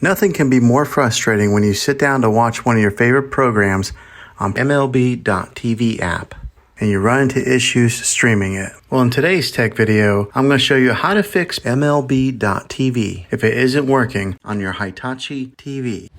Nothing can be more frustrating when you sit down to watch one of your favorite programs on MLB.TV app and you run into issues streaming it. Well, in today's tech video, I'm going to show you how to fix MLB.TV if it isn't working on your Hitachi TV.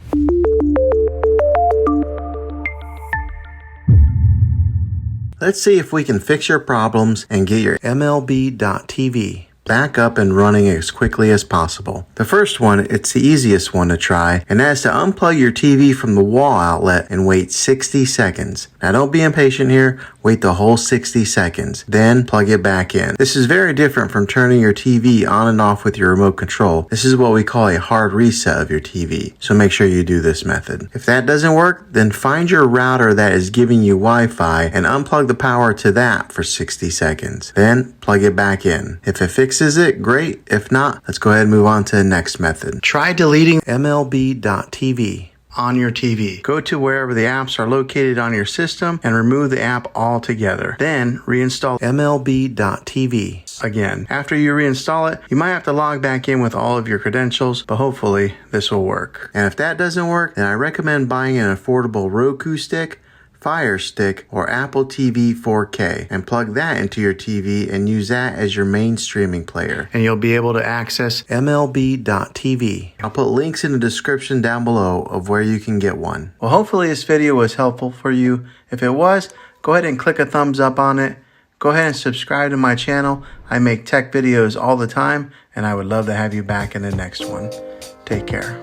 Let's see if we can fix your problems and get your MLB.TV back up and running as quickly as possible. The first one, it's the easiest one to try, and that is to unplug your TV from the wall outlet and wait 60 seconds. Now don't be impatient here, wait the whole 60 seconds, then plug it back in. This is very different from turning your TV on and off with your remote control. This is what we call a hard reset of your TV, so make sure you do this method. If that doesn't work, then find your router that is giving you Wi-Fi and unplug the power to that for 60 seconds. Then plug it back in. If it fixes it, great. If not, let's go ahead and move on to the next method. Try deleting MLB.TV on your TV. Go to wherever the apps are located on your system and remove the app altogether. Then reinstall MLB.TV again. After you reinstall it, you might have to log back in with all of your credentials, but hopefully this will work. And if that doesn't work, then I recommend buying an affordable Roku stick, Fire Stick, or Apple TV 4K and plug that into your TV and use that as your main streaming player. And you'll be able to access MLB.TV. I'll put links in the description down below of where you can get one. Well, hopefully this video was helpful for you. If it was, go ahead and click a thumbs up on it. Go ahead and subscribe to my channel. I make tech videos all the time, and I would love to have you back in the next one. Take care.